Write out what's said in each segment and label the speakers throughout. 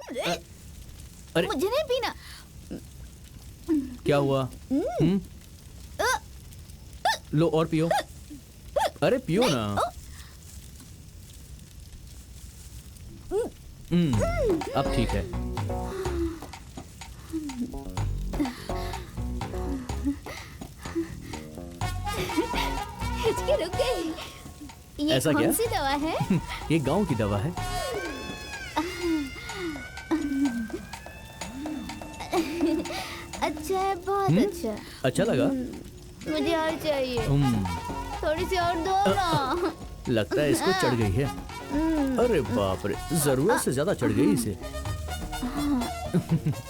Speaker 1: अरे
Speaker 2: मुझे नहीं पीना।
Speaker 1: क्या हुआ? लो और पियो। अरे पियो ना। अब ठीक है।
Speaker 2: हिचकी रुक गई। ये
Speaker 1: ऐसा
Speaker 2: कौन
Speaker 1: क्या?
Speaker 2: सी दवा है?
Speaker 1: ये गांव की दवा है।
Speaker 2: अच्छा है, बहुत अच्छा।
Speaker 1: अच्छा लगा?
Speaker 2: मुझे और चाहिए। थोड़ी सी और दो ना।
Speaker 1: लगता है इसको चढ़ गई है। अरे बाप रे, जरूरत से ज्यादा चढ़ गई इसे।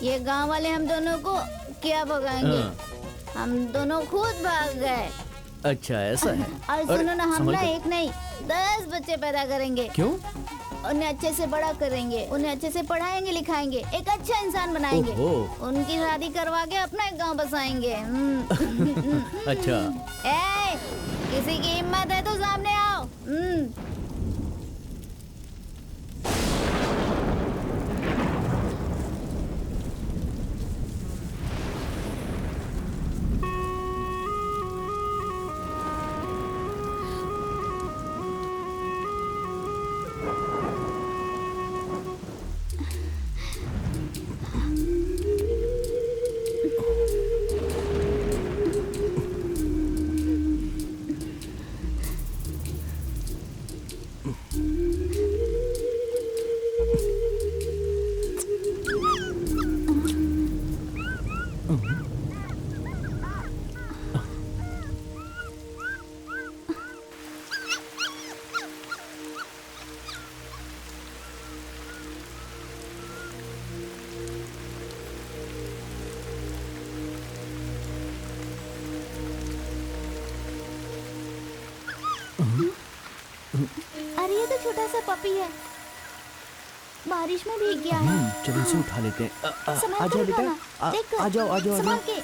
Speaker 2: ये गांव वाले हम दोनों को क्या भगाएंगे? हम दोनों खुद भाग गए।
Speaker 1: अच्छा ऐसा है।
Speaker 2: और सुनो ना, हम
Speaker 1: संभल
Speaker 2: ना
Speaker 1: कर।
Speaker 2: 1 नहीं 10 बच्चे पैदा करेंगे।
Speaker 1: क्यों?
Speaker 2: उन्हें अच्छे से बड़ा करेंगे, उन्हें अच्छे से पढ़ाएंगे लिखाएंगे, एक अच्छा इंसान बनाएंगे।
Speaker 1: ओहो।
Speaker 2: उनकी शादी करवा के अपना एक गांव बसाएंगे।
Speaker 1: अच्छा।
Speaker 2: ए, किसी की हिम्मत है तो सामने आओ। अरे ये तो छोटा सा पपी है, बारिश में भीग गया है।
Speaker 1: चलो इसे उठा लेते हैं।
Speaker 2: संभाल
Speaker 1: आ
Speaker 2: कर
Speaker 1: जाओ बेटा।
Speaker 2: उठाना। देखकर,
Speaker 1: आ जाओ आ जाओ आ
Speaker 2: संभाल
Speaker 1: जाओ।
Speaker 2: के।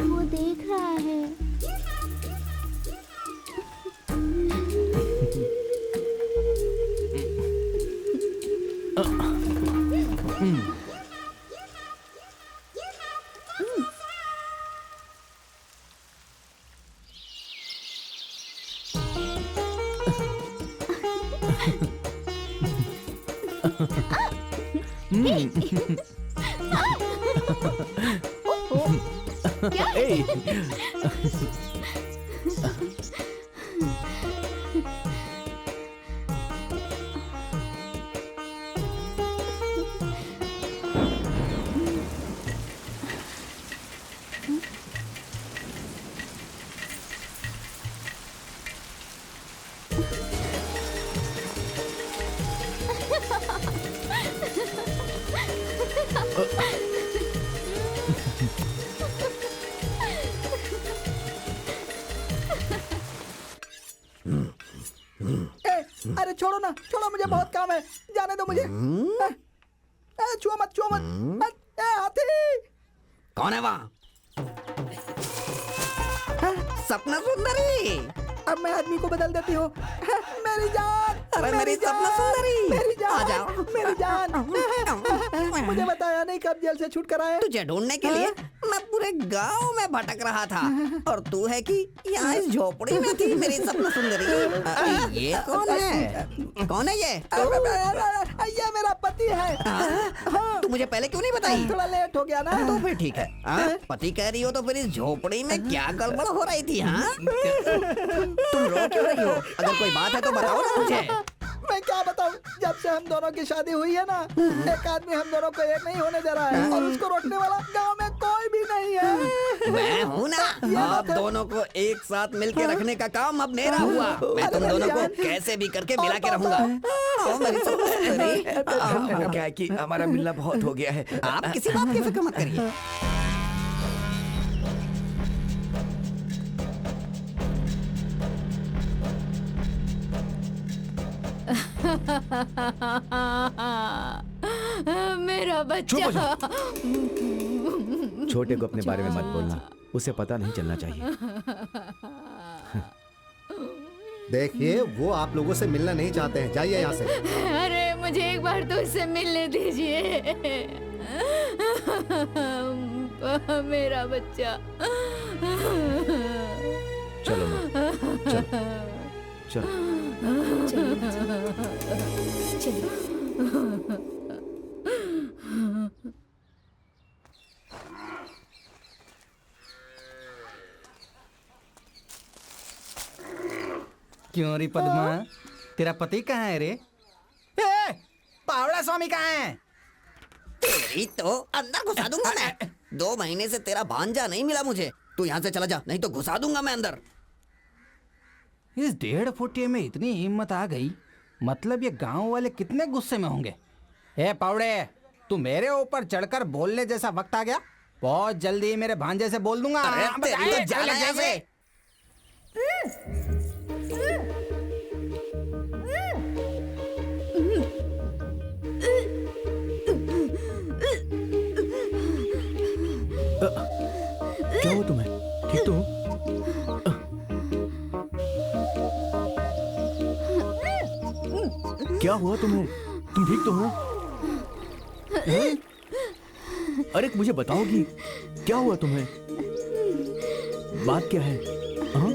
Speaker 2: वो देख रहा है। क्या है?
Speaker 1: ए,
Speaker 3: अरे छोड़ो ना, छोड़ो, मुझे बहुत काम है, जाने दो मुझे। छुओ मत, छुओ मत। हाथी।
Speaker 4: कौन है वहाँ? सपना सुंदरी।
Speaker 3: अब मैं आदमी को बदल देती हूँ। मेरी जान।
Speaker 4: अरे मेरी सपना सुंदरी।
Speaker 3: मेरी
Speaker 4: आ
Speaker 3: जान।
Speaker 4: जाओ।
Speaker 3: मेरी जान। मुझे बताया नहीं कब जेल से छूट कर आए।
Speaker 4: तुझे ढूंढने के लिए मैं पूरे गांव में भटक रहा था और तू है कि यहाँ इस झोपड़ी में थी मेरी सपना सुंदरी। ये कौन है? कौन है ये?
Speaker 3: ये मेरा पति है।
Speaker 4: तू मुझे पहले क्यों नहीं बताई?
Speaker 3: थोड़ा लेट हो गया ना।
Speaker 4: तो फिर ठीक है। पति कह रही हो तो फिर इस झोपड़ी में क्या गड़बड़ हो रही थी? हाँ, तुम रो क्यों रही हो? अगर कोई बात है तो बताओ ना मुझे।
Speaker 3: मैं क्या बताऊं, जब से हम दोनों की शादी हुई है ना, एक आदमी हम दोनों को एक नहीं होने दे रहा है और उसको रोकने वाला गांव में कोई भी नहीं है।
Speaker 4: मैं हूँ ना, आप दोनों को एक साथ मिलके रखने का काम अब मेरा हुआ। मैं तुम दोनों को कैसे भी करके मिला के रहूंगा। आओ मेरी सुंदरी।
Speaker 5: क्या है कि हमारा मिलना बहुत हो गया है।
Speaker 4: आप किसी बात की फिक्र मत करिए।
Speaker 2: मेरा
Speaker 1: चुप हो
Speaker 2: बच्चा।
Speaker 1: जाओ। छोटे को अपने बारे में मत बोलना, उसे पता नहीं चलना चाहिए।
Speaker 6: देखिए वो आप लोगों से मिलना नहीं चाहते हैं, जाइए यहाँ से।
Speaker 2: अरे मुझे एक बार तो उससे मिलने दीजिए। मेरा बच्चा।
Speaker 1: चलो माँ, चलो चलो।
Speaker 3: क्यों रे पद्मा, तेरा पति कहाँ है रे? ए, पावड़ा स्वामी कहाँ है?
Speaker 4: तेरी तो अंदर घुसा दूंगा मैं। 2 महीने से तेरा भांजा नहीं मिला मुझे। तू यहाँ से चला जा, नहीं तो घुसा दूंगा मैं अंदर।
Speaker 3: इस 1.5 फुटिये में इतनी हिम्मत आ गई, मतलब ये गांव वाले कितने गुस्से में होंगे। ए पावड़े, तू मेरे ऊपर चढ़कर बोलने जैसा वक्त आ गया। बहुत जल्दी मेरे भांजे से बोल दूंगा।
Speaker 4: अरे तेरी तो जान है ऐसे।
Speaker 1: क्या हुआ तुम्हें? ठीक तो हो? क्या हुआ तुम्हें? तुम ठीक तो हो? हैं? अरे मुझे बताओगी क्या हुआ तुम्हें? बात क्या है? हाँ?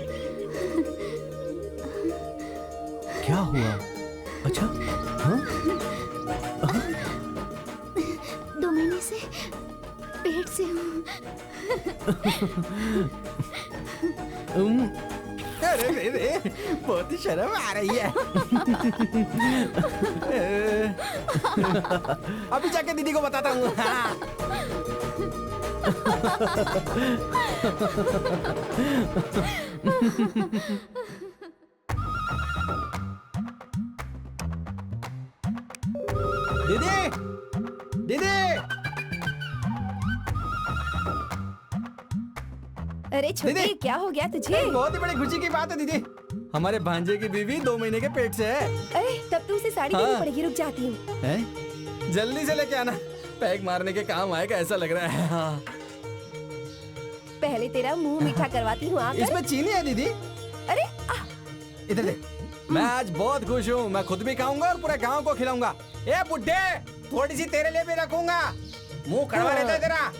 Speaker 1: क्या हुआ? अच्छा, हाँ?
Speaker 2: 2 महीने से पेट से हूँ।
Speaker 3: अरे रे रे, बहुत ही शर्म आ रही है। अभी जाके दीदी को बताता हूँ। दीदी, दीदी।
Speaker 7: अरे छोटे,
Speaker 3: दीदी!
Speaker 7: क्या हो गया तुझे?
Speaker 3: बहुत ही बड़ी खुशी की बात है दीदी। हमारे भांजे की बीवी 2 महीने के पेट से है।
Speaker 7: अरे तब तो उसे साड़ी देनी
Speaker 3: हाँ।
Speaker 7: पड़ेगी। रुक जाती हूँ।
Speaker 3: हैं? जल्दी से लेके आना, पैक मारने के काम आएगा ऐसा लग रहा है। हाँ।
Speaker 7: पहले तेरा मुंह मीठा करवाती हूँ आकर।
Speaker 3: इसमें चीनी है दीदी।
Speaker 7: अरे
Speaker 3: इधर दे। मैं आज बहुत खुश हूँ। मैं खुद भी खाऊंगा और पूरे गांव को खिलाऊंगा। ए बुड्ढे, थोड़ी सी तेरे लिए भी रखूंगा। मुंह कड़वा रहता है तेरा।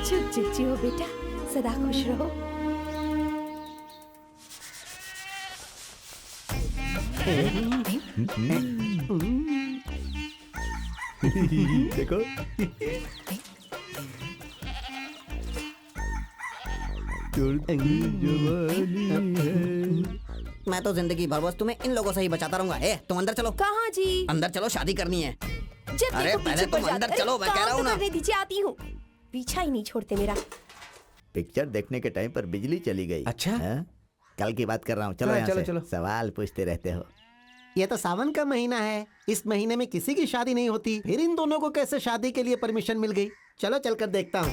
Speaker 7: चुप चुप जियो बेटा, सदा खुश रहो।
Speaker 1: देखो।
Speaker 4: मैं तो जिंदगी भर बस तुम्हें इन लोगों से ही बचाता रहूंगा। ए, तुम अंदर चलो।
Speaker 7: कहाँ जी?
Speaker 4: अंदर चलो, शादी करनी है।
Speaker 7: जब
Speaker 4: अरे,
Speaker 7: देखो
Speaker 4: पहले
Speaker 7: पीछे
Speaker 4: तुम
Speaker 7: पड़ जाते।
Speaker 4: अंदर
Speaker 7: अरे,
Speaker 4: चलो, मैं कह
Speaker 7: काम
Speaker 4: रहा हूँ
Speaker 7: तो
Speaker 4: ना।
Speaker 7: करने दीजिए, आती हूँ। पीछा ही नहीं छोड़ते मेरा।
Speaker 8: पिक्चर देखने के टाइम पर बिजली चली गई।
Speaker 3: अच्छा?
Speaker 8: हाँ? कल की बात कर रहा हूँ। चलो
Speaker 3: हाँ,
Speaker 8: यहाँ
Speaker 3: चलो,
Speaker 8: से।
Speaker 3: चलो।
Speaker 8: सवाल पूछते रहते हो।
Speaker 6: ये तो सावन का महीना है, इस महीने में किसी की शादी नहीं होती, फिर इन दोनों को कैसे शादी के लिए परमिशन मिल गई? चलो चलकर देखता हूँ।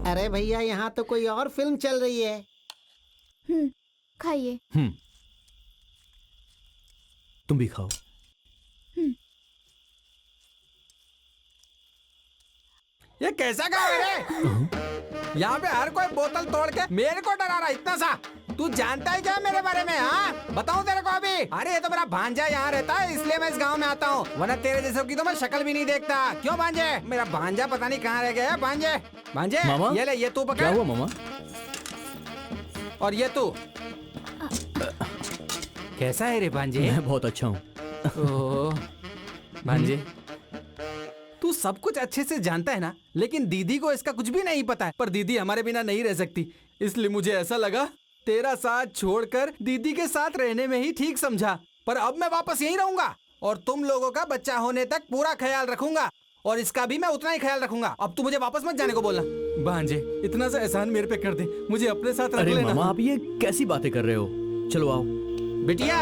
Speaker 6: अरे भैया, यहाँ तो कोई और फिल्म चल रही है।
Speaker 2: खाइए।
Speaker 1: तुम भी खाओ।
Speaker 3: ये कैसा गाँव है रे? यहाँ पे हर कोई बोतल तोड़ के मेरे को डरा रहा है इतना सा। तू जानता है क्या मेरे बारे में? हाँ, बताऊं तेरे को अभी? अरे ये तो मेरा भांजा यहाँ रहता है, इसलिए मैं इस गांव में आता हूँ, वरना तेरे जैसे की तो मैं शक्ल भी नहीं देखता। क्यों भांजे? मेरा भांजा पता नहीं कहाँ रह गया है। भांजे, भांजे,
Speaker 1: मामा?
Speaker 3: ये ले, ये तू पकड़।
Speaker 1: क्या हुआ मामा?
Speaker 3: और ये तू कैसा है रे भांजे?
Speaker 1: मैं बहुत अच्छा हूँ।
Speaker 3: ओह, भांजे, तू सब कुछ अच्छे से जानता है ना, लेकिन दीदी को इसका कुछ भी नहीं पता है। पर दीदी हमारे बिना नहीं रह सकती, इसलिए मुझे ऐसा लगा तेरा साथ छोड़कर दीदी के साथ रहने में ही ठीक समझा। पर अब मैं वापस यहीं रहूंगा और तुम लोगों का बच्चा होने तक पूरा ख्याल रखूंगा। और इसका भी मैं उतना ही ख्याल रखूंगा। अब तू मुझे वापस मत जाने को बोलना। भांजे, इतना सा एहसान मेरे पे कर दे, मुझे अपने साथ रख
Speaker 1: अरे
Speaker 3: लेना।
Speaker 1: मामा, आप ये कैसी बातें कर रहे हो? चलो आओ।
Speaker 3: बिटिया,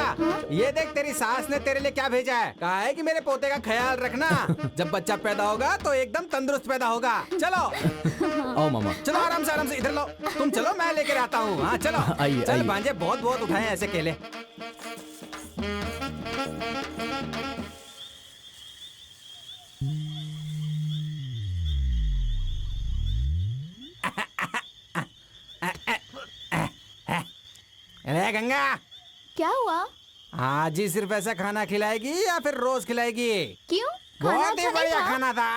Speaker 3: ये देख तेरी सास ने तेरे लिए क्या भेजा है। कहा है कि मेरे पोते का ख्याल रखना, जब बच्चा पैदा होगा तो एकदम तंदुरुस्त पैदा होगा। चलो
Speaker 1: आओ मामा।
Speaker 3: चलो आराम से इधर लो। तुम चलो, मैं लेकर आता हूँ। हाँ चलो।
Speaker 1: आइए,
Speaker 3: चल
Speaker 1: आइए।
Speaker 3: भांजे, बहुत बहुत उठाए ऐसे केले। अरे गंगा,
Speaker 2: क्या हुआ?
Speaker 3: आज ही सिर्फ ऐसा खाना खिलाएगी या फिर रोज खिलाएगी?
Speaker 2: क्यों? खाना
Speaker 3: बहुत ही
Speaker 2: अच्छा नहीं
Speaker 3: बढ़िया
Speaker 2: था?
Speaker 3: खाना था।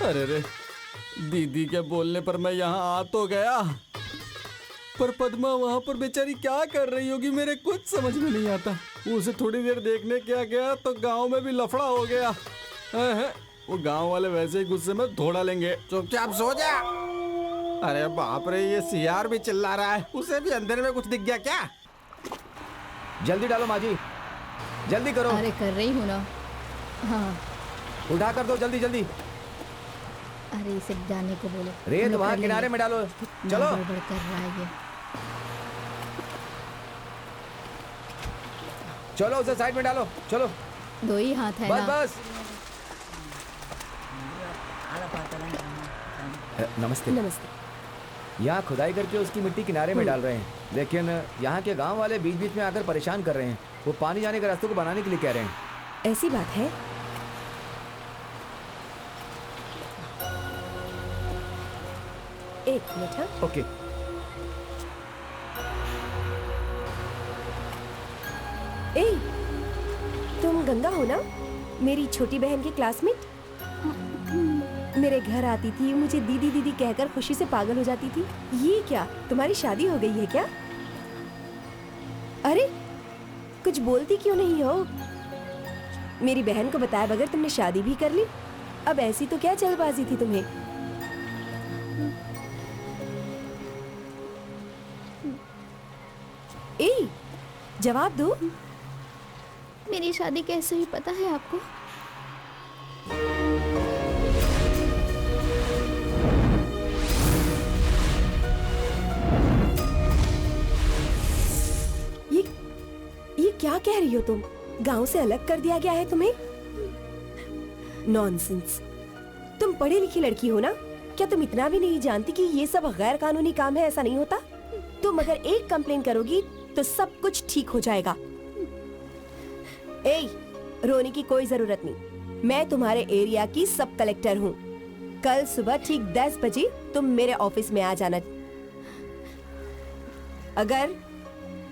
Speaker 3: अरे रे, दीदी के बोलने पर मैं यहाँ आ तो गया, पर पद्मा वहाँ पर बेचारी क्या कर रही होगी मेरे कुछ समझ में नहीं आता। उसे थोड़ी देर देखने क्या गया तो गांव में भी लफड़ा हो गया। वो गांव वाले वैसे ही गुस्से में धोड़ा लेंगे। चुपचाप सो जा। अरे बाप रे, ये सियार भी चिल्ला रहा है। उसे भी अंधेरे में कुछ दिख गया क्या?
Speaker 5: जल्दी डालो माँ जी, जल्दी करो।
Speaker 2: अरे कर रही हूँ ना। हाँ,
Speaker 5: उठा कर दो जल्दी जल्दी।
Speaker 2: अरे इसे जाने को बोलो।
Speaker 5: रेत
Speaker 2: हम लोग
Speaker 5: वहाँ
Speaker 2: कर
Speaker 5: किनारे
Speaker 2: लेंगे।
Speaker 5: में डालो।
Speaker 2: कितना
Speaker 5: चलो
Speaker 2: गड़बड़ कर रहा है ये।
Speaker 5: चलो, उसे साइड में डालो। चलो
Speaker 2: दो ही हाथ है
Speaker 5: बस
Speaker 2: ना।
Speaker 5: बस। नमस्ते।
Speaker 7: नमस्ते।
Speaker 5: यहाँ खुदाई करके उसकी मिट्टी किनारे में डाल रहे हैं, लेकिन यहाँ के गांव वाले बीच बीच में आकर परेशान कर रहे हैं। वो पानी जाने के रास्ते को बनाने के लिए कह रहे हैं।
Speaker 7: ऐसी बात है? एक मिनट। हाँ,
Speaker 5: ओके।
Speaker 7: ए, तुम गंगा हो ना, मेरी छोटी बहन की क्लासमेट? मेरे घर आती थी, मुझे दीदी दीदी कहकर खुशी से पागल हो जाती थी। ये क्या, तुम्हारी शादी हो गई है क्या? अरे कुछ बोलती क्यों नहीं हो? मेरी बहन को बताए बगैर तुमने शादी भी कर ली। अब ऐसी तो क्या जल्दबाजी थी तुम्हें? ए, जवाब दो।
Speaker 2: मेरी शादी कैसे हुई पता है आपको?
Speaker 7: ये क्या कह रही हो तुम? गांव से अलग कर दिया गया है तुम्हें? नॉनसेंस। तुम पढ़ी लिखी लड़की हो ना, क्या तुम इतना भी नहीं जानती कि ये सब गैर कानूनी काम है? ऐसा नहीं होता। तुम अगर एक कंप्लेन करोगी तो सब कुछ ठीक हो जाएगा। ए, रोने की कोई जरूरत नहीं। मैं तुम्हारे एरिया की सब कलेक्टर हूँ। कल सुबह ठीक 10 बजे तुम मेरे ऑफिस में आ जाना। अगर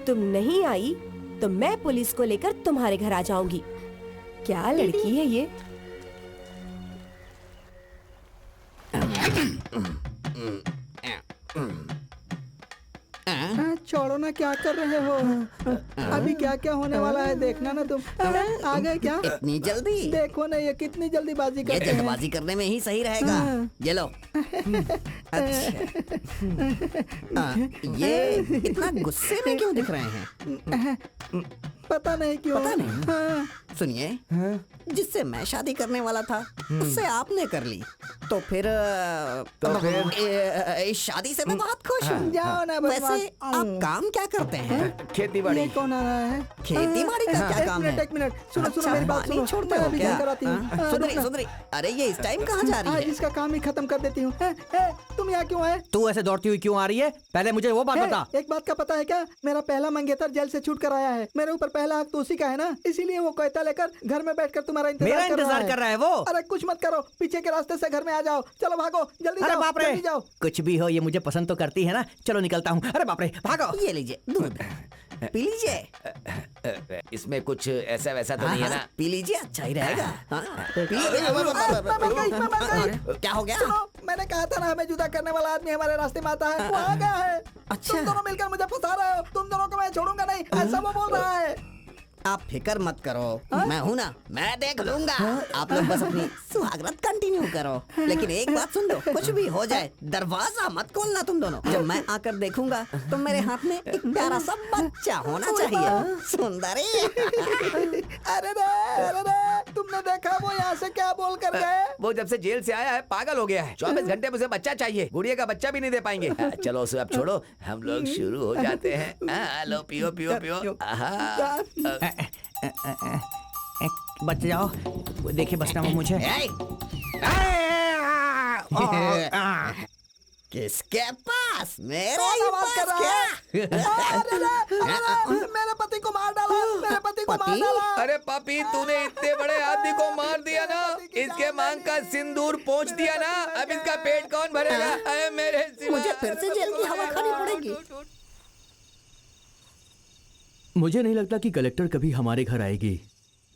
Speaker 7: तुम नहीं आई तो मैं पुलिस को लेकर तुम्हारे घर आ जाऊंगी। क्या लड़की है ये?
Speaker 9: छोड़ो ना, क्या कर रहे हो? अभी क्या क्या होने वाला है देखना ना तुम। आ गए क्या?
Speaker 4: इतनी जल्दी?
Speaker 9: देखो ना ये कितनी जल्दीबाजी
Speaker 4: ये
Speaker 9: करते हैं।
Speaker 4: जल्दबाजी करने में ही सही रहेगा। ये लो। अच्छा। ये इतना गुस्से में क्यों दिख रहे हैं?
Speaker 9: पता नहीं क्यों।
Speaker 4: पता नहीं।
Speaker 9: हाँ।
Speaker 4: सुनिए, जिससे मैं शादी करने वाला था उससे आपने कर ली, तो फिर इस शादी से मैं बहुत खुश हूँ।
Speaker 9: जाओ ना बस।
Speaker 4: वैसे आप काम क्या करते हैं?
Speaker 5: खेती बाड़ी।
Speaker 9: ये कौन आ रहा है?
Speaker 4: खेती बाड़ी का क्या काम है?
Speaker 9: एक मिनट सुनो सुनो
Speaker 4: अच्छा,
Speaker 9: मेरी बात
Speaker 4: पानी
Speaker 9: सुनो।
Speaker 4: छोड़ते
Speaker 9: मैं
Speaker 4: हो
Speaker 9: अभी
Speaker 4: क्या?
Speaker 9: घर कराती हूँ।
Speaker 4: हाँ, सुन रही
Speaker 9: रुकना।
Speaker 4: सुन रही। अरे ये इस टाइम कहाँ जा रही
Speaker 9: आज
Speaker 4: है?
Speaker 9: इसका काम ही खत्म कर देती हूँ। तुम यहाँ क्यों आए?
Speaker 1: तू ऐसे दौड़ती हुई क्यों आ रही है? पहले मुझे वो बात बता।
Speaker 9: एक बात का पता है क्या? मेरा पहला मंगेतर जेल से छूट कर आया है। मेरे ऊपर पहला हक तो उसी का है ना, इसीलिए वो कहता लेकर घर में बैठकर तुम्हारा
Speaker 1: मेरा इंतजार कर रहा है वो।
Speaker 9: अरे कुछ मत करो, पीछे के रास्ते से घर में आ जाओ। चलो भागो, जल्दी
Speaker 1: अरे
Speaker 9: जाओ,
Speaker 1: बाप रे,
Speaker 9: जल्दी जाओ।
Speaker 1: कुछ भी हो ये मुझे पसंद तो करती है ना। चलो निकलता हूँ। अरे बाप रे, भागो।
Speaker 4: ये लीजिए दूध, पी लीजिए।
Speaker 5: इसमें कुछ ऐसा वैसा तो नहीं है ना?
Speaker 4: पी लीजिए, अच्छा ही रहेगा। हाँ, पी
Speaker 9: मैं मर गई, मैं मर गई।
Speaker 4: क्या हो गया?
Speaker 9: सुनो, मैंने कहा था ना हमें जुदा करने वाला आदमी हमारे रास्ते में आता है। वो आ गया है।
Speaker 4: अच्छा।
Speaker 9: तुम दोनों मिलकर मुझे फंसा रहे हो। तुम दोनों को मैं छोड़ूंगा नहीं, ऐसा वो बोल रहा है।
Speaker 4: आप फिक्र मत करो, मैं हूं ना, मैं देख लूंगा। आप लोग बस अपनी सुहागरात कंटिन्यू करो। लेकिन एक बात सुन लो, कुछ भी हो जाए दरवाजा मत खोलना तुम दोनों। जब मैं आकर देखूंगा तो मेरे हाथ में एक प्यारा सा बच्चा होना चाहिए। सुंदरी।
Speaker 9: अरे रे, अरे रे। तुमने देखा वो यहाँ से क्या बोल कर गए?
Speaker 5: वो जब से जेल से आया है पागल हो गया है। 24 घंटे में उसे बच्चा चाहिए, गुड़िया का बच्चा भी नहीं दे पाएंगे। चलो उसे अब छोड़ो, हम लोग शुरू हो जाते हैं। लो पियो पियो पियो। आहा।
Speaker 1: बच जाओ, देखिए बचना वो मुझे।
Speaker 4: किसके पास? मेरे
Speaker 9: कौन
Speaker 4: ही
Speaker 9: आवाज कर
Speaker 4: पास
Speaker 9: रहा
Speaker 4: क्या?
Speaker 9: है? मेरे पति को मार डाला, मेरे पति को मार डाला।
Speaker 5: अरे पापी, तूने इतने बड़े आदमी को मार दिया ना, इसके मांग का सिंदूर पोंछ दिया ना, अब इसका पेट कौन भरेगा? अरे मेरे सिवा।
Speaker 4: मुझे फिर से जेल की हवा खानी पड़ेगी।
Speaker 1: मुझे नहीं लगता कि कलेक्टर कभी हमारे घर आएगी।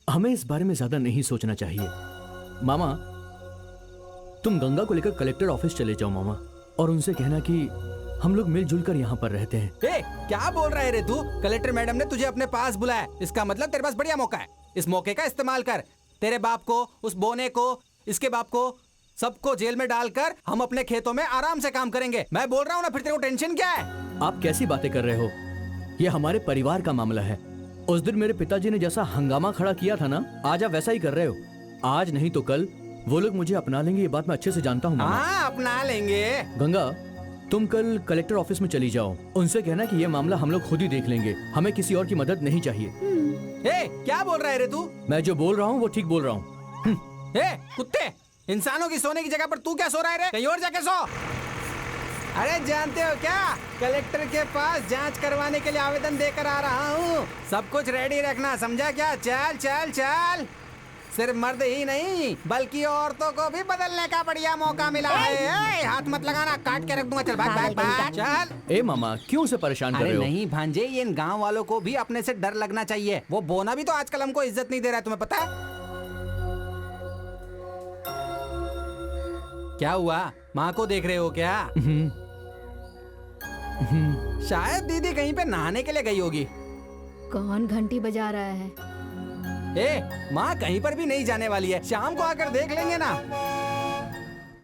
Speaker 1: हमें इस बारे में ज्यादा नहीं सोचना चाहिए। मामा, तुम गंगा को लेकर कलेक्टर ऑफिस चले जाओ मामा, और उनसे कहना कि हम लोग मिलजुल कर यहाँ पर रहते हैं।
Speaker 3: ए, क्या बोल रहा है रे तू? कलेक्टर मैडम ने तुझे अपने पास बुलाया, इसका मतलब तेरे पास बढ़िया मौका है। इस मौके का इस्तेमाल कर। तेरे बाप को, उस बोने को, इसके बाप को, सबको जेल में डालकर हम अपने खेतों में आराम से काम करेंगे। मैं बोल रहा हूँ ना, फिर तेरे को टेंशन क्या है?
Speaker 1: आप कैसी बातें कर रहे हो? ये हमारे परिवार का मामला है। उस दिन मेरे पिताजी ने जैसा हंगामा खड़ा किया था ना, आज आप वैसा ही कर रहे हो। आज नहीं तो कल वो लोग मुझे अपना लेंगे, ये बात मैं अच्छे से जानता हूँ मामा।
Speaker 3: हाँ, अपना लेंगे।
Speaker 1: गंगा, तुम कल कलेक्टर ऑफिस में चली जाओ, उनसे कहना कि ये मामला हम लोग खुद ही देख लेंगे, हमें किसी और की मदद नहीं चाहिए।
Speaker 3: ए, क्या बोल रहा है रे तू?
Speaker 1: मैं जो बोल रहा हूँ वो ठीक बोल रहा हूँ।
Speaker 3: ए, कुत्ते, इंसानों की सोने की जगह पर तू क्या सो रहा है रे? कहीं और जाके सो। अरे जानते हो क्या, कलेक्टर के पास जांच करवाने के लिए आवेदन देकर आ रहा हूँ। सब कुछ रेडी रखना, समझा क्या? चल चल चल। सिर्फ मर्द ही नहीं बल्कि औरतों को भी बदलने का बढ़िया मौका मिला है। ए, हाथ मत लगाना, काट के रख दूंगा। चल भाग भाग भाग, चल।
Speaker 1: ए मामा, क्यों उसे परेशान कर
Speaker 3: अरे
Speaker 1: रहे हो?
Speaker 3: नहीं भांजे, ये इन गांव वालों को भी अपने से डर लगना चाहिए। वो बोना भी तो आजकल हमको इज्जत नहीं दे रहा है, तुम्हें पता है? क्या हुआ? माँ को देख रहे हो क्या? शायद दीदी कहीं पे नहाने के लिए गई होगी।
Speaker 2: कौन घंटी बजा रहा है?
Speaker 3: ए, माँ कहीं पर भी नहीं जाने वाली है, शाम को आकर देख लेंगे ना।